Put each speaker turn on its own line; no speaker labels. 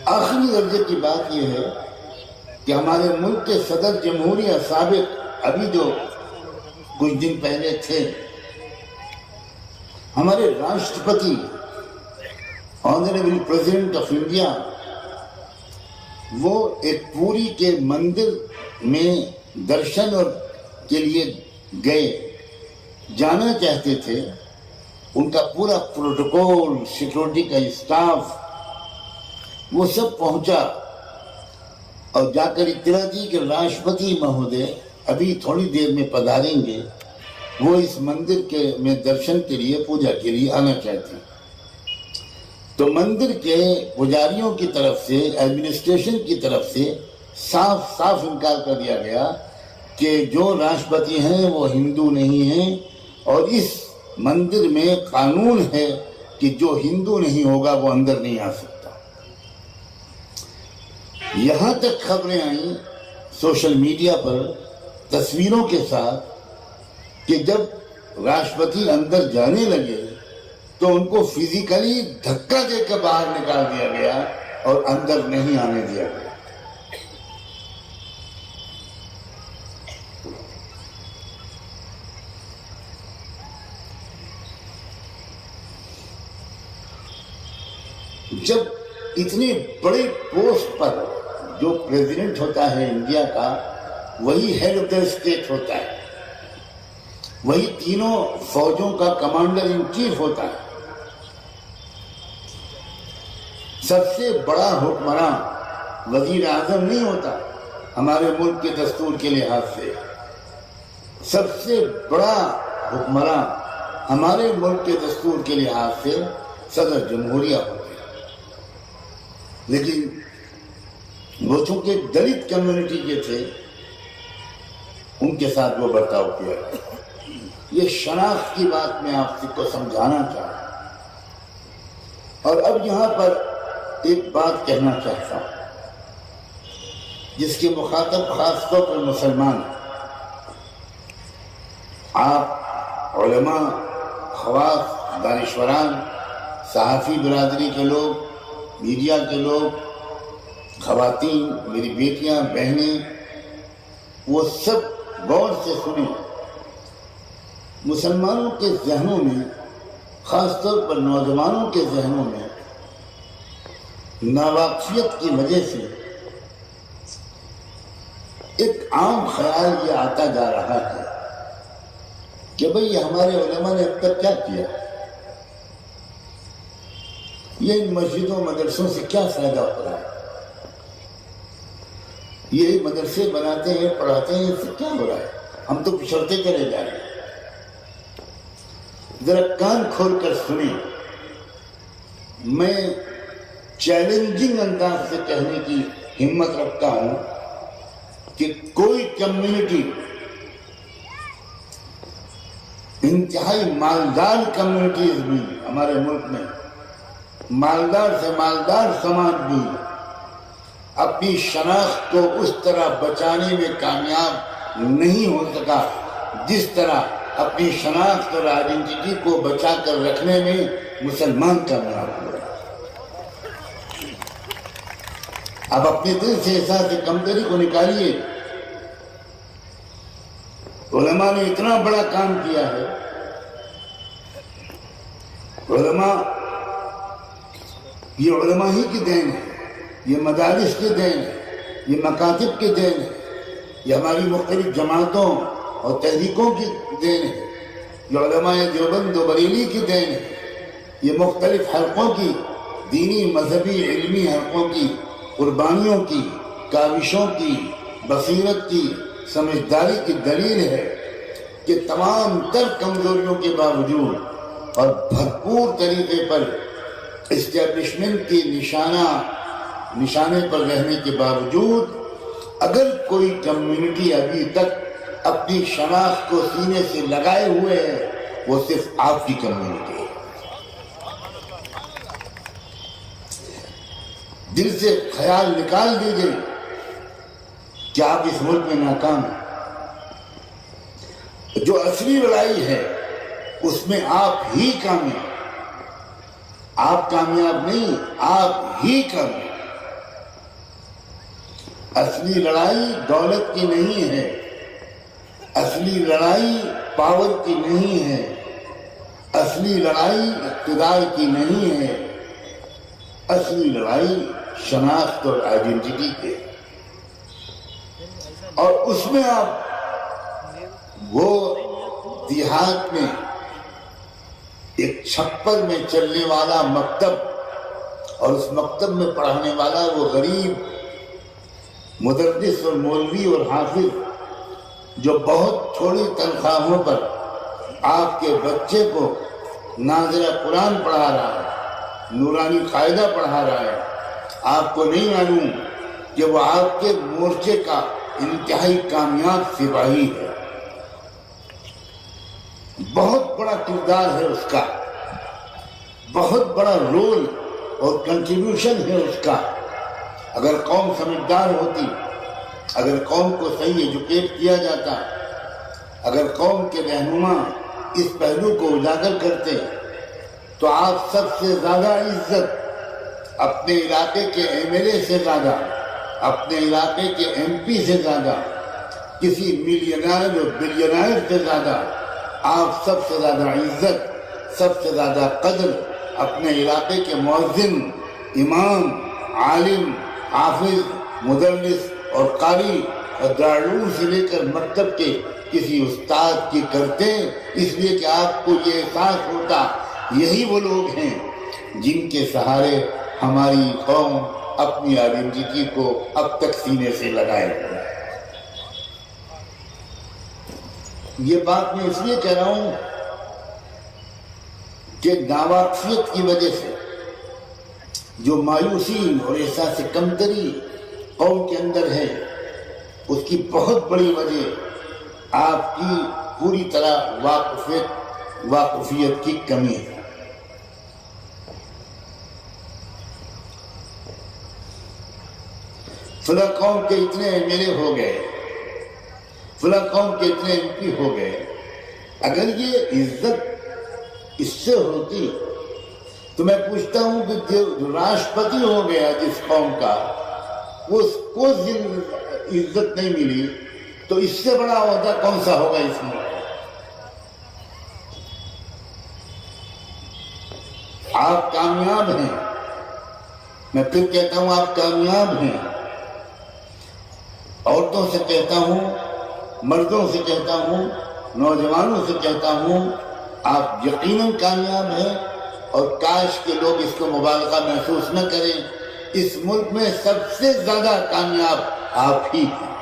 آخری درجے کی بات یہ ہے کہ ہمارے ملک کے صدر جمہوریہ سابق ابھی جو کچھ دن پہلے تھے، ہمارے Rashtrapati honourable president of India, وہ ایک پوری کے مندر میں درشن اور کے لیے گئے، جانا چاہتے تھے۔ ان کا پورا پروٹوکول، سیکورٹی کا اسٹاف، وہ سب پہنچا اور جا کر اطلاع دی کہ راشٹرپتی مہودے ابھی تھوڑی دیر میں پدھاریں گے، وہ اس مندر کے میں درشن کے لیے، پوجا کے لیے آنا چاہتے ہیں۔ تو مندر کے پجاریوں کی طرف سے، ایڈمنسٹریشن کی طرف سے صاف صاف انکار کر دیا گیا کہ جو راشٹرپتی ہیں وہ ہندو نہیں ہیں، اور اس مندر میں قانون ہے کہ جو ہندو نہیں ہوگا وہ اندر نہیں آ سکتا۔ یہاں تک خبریں آئیں سوشل میڈیا پر تصویروں کے ساتھ کہ جب راشٹرپتی اندر جانے لگے تو ان کو فزیکلی دھکا دے کر باہر نکال دیا گیا اور اندر نہیں آنے دیا گیا۔ جب اتنے بڑے پوسٹ پر جو پریزیڈنٹ ہوتا ہے انڈیا کا، وہی ہیڈ آف دا اسٹیٹ ہوتا ہے، وہی تینوں فوجوں کا کمانڈر ان چیف ہوتا ہے، سب سے بڑا حکمراں وزیر اعظم نہیں ہوتا ہمارے ملک کے دستور کے لحاظ سے، سب سے بڑا حکمراں ہمارے ملک کے دستور کے لحاظ سے صدر جمہوریہ ہوتے ہیں۔ لیکن وہ چونکہ دلت کمیونٹی کے تھے، ان کے ساتھ وہ برتاؤ کیا گیا۔ یہ شناخت کی بات میں آپ کو سمجھانا چاہتا ہوں۔ اور اب یہاں پر ایک بات کہنا چاہتا ہوں جس کے مخاطب خاص طور پر مسلمان ہیں۔ آپ علماء، خواص، دانشوران، صحافی برادری کے لوگ، میڈیا کے لوگ، خواتین، میری بیٹیاں، بہنیں، وہ سب غور سے سنیں۔ مسلمانوں کے ذہنوں میں، خاص طور پر نوجوانوں کے ذہنوں میں ناواقفیت کی وجہ سے ایک عام خیال یہ آتا جا رہا ہے کہ بھئی ہمارے علماء نے اب تک کیا کیا، یہ ان مسجدوں مدرسوں سے کیا فائدہ ہو رہا ہے، یہ مدرسے بناتے ہیں، پڑھاتے ہیں، اس سے کیا ہو رہا ہے، ہم تو پچھڑتے چلے جا رہے ہیں۔ ذرا کان کھول کر سنیں، میں چیلنجنگ انداز سے کہنے کی ہمت رکھتا ہوں کہ کوئی کمیونٹی، انتہائی مالدار کمیونٹیز بھی ہمارے ملک میں، مالدار سے مالدار سماج بھی اپنی شناخت کو اس طرح بچانے میں کامیاب نہیں ہو سکا جس طرح اپنی شناخت اور آئیڈینٹی کو بچا کر رکھنے میں مسلمان کامیاب ہوا۔ اب اپنے دل سے احساس کمتری کو نکالیے۔ علماء نے اتنا بڑا کام کیا ہے، علماء، یہ علماء ہی کی دین ہے، یہ مدارس کی دین ہے، یہ مکاتب کی دین ہے، یہ ہماری مختلف جماعتوں اور تحریکوں کی دین ہے، یہ علماء دیوبند و بریلی کی دین ہے، یہ مختلف حلقوں کی، دینی، مذہبی، علمی حلقوں کی قربانیوں کی، کاوشوں کی، بصیرت کی، سمجھداری کی دلیل ہے کہ تمام تر کمزوریوں کے باوجود اور بھرپور طریقے پر اسٹیبلشمنٹ کی نشانے پر رہنے کے باوجود اگر کوئی کمیونٹی ابھی تک اپنی شناخت کو سینے سے لگائے ہوئے ہے، وہ صرف آپ کی کمیونٹی ہے۔ دل سے خیال نکال دیجئے کہ آپ اس ملک میں ناکام ہیں۔ جو اصلی لڑائی ہے اس میں آپ ہی کامیاب، آپ کامیاب نہیں، آپ ہی کامیاب۔ اصلی لڑائی دولت کی نہیں ہے، اصلی لڑائی پاور کی نہیں ہے، اصلی لڑائی اقتدار کی نہیں ہے، اصلی لڑائی شناخت اور آئیڈینٹی کی ہے۔ اور اس میں آپ وہ دیہات میں ایک چھپر میں چلنے والا مکتب اور اس مکتب میں پڑھانے والا وہ غریب مدرس اور مولوی اور حافظ جو بہت تھوڑی تنخواہوں پر آپ کے بچے کو ناظرہ قرآن پڑھا رہا ہے، نورانی قاعدہ پڑھا رہا ہے، آپ کو نہیں معلوم کہ وہ آپ کے مورچے کا انتہائی کامیاب سپاہی ہے۔ بہت بڑا کردار ہے اس کا، بہت بڑا رول اور کنٹریبیوشن ہے اس کا۔ اگر قوم سمجھدار ہوتی، اگر قوم کو صحیح ایجوکیٹ کیا جاتا، اگر قوم کے رہنما اس پہلو کو اجاگر کرتے تو آپ سب سے زیادہ عزت اپنے علاقے کے ایم ایل اے سے زیادہ، اپنے علاقے کے ایم پی سے زیادہ، کسی ملینائر اور بلینائر سے زیادہ آپ سب سے زیادہ عزت، سب سے زیادہ قدر اپنے علاقے کے مؤذن، امام، عالم، حافظ، مدرس اور قاری اور دارالعلوم سے لے کر مکتب کے کسی استاد کی کرتے، اس لیے کہ آپ کو یہ احساس ہوتا یہی وہ لوگ ہیں جن کے سہارے ہماری قوم اپنی آئیڈینٹی کو اب تک سینے سے لگائے ہوئے۔ یہ بات میں اس لیے کہہ رہا ہوں کہ ناواقفیت کی وجہ سے جو مایوسی اور احساس کمتری قوم کے اندر ہے، اس کی بہت بڑی وجہ آپ کی پوری طرح واقفیت کی کمی ہے۔ فلاں قوم کے اتنے ایم ایل اے ہو گئے، فلاں قوم کے اتنے ایم پی ہو گئے، اگر یہ عزت اس سے ہوتی تو میں پوچھتا ہوں کہ جو راشٹرپتی ہو گیا جس قوم کا، وہ اس کو عزت نہیں ملی تو اس سے بڑا عہدہ کون سا ہوگا اس میں؟ آپ کامیاب ہیں، میں پھر کہتا ہوں آپ کامیاب ہیں، عورتوں سے کہتا ہوں، مردوں سے کہتا ہوں، نوجوانوں سے کہتا ہوں، آپ یقیناً کامیاب ہیں، اور کاش کے لوگ اس کو مبالغہ محسوس نہ کریں، اس ملک میں سب سے زیادہ کامیاب آپ ہی ہیں۔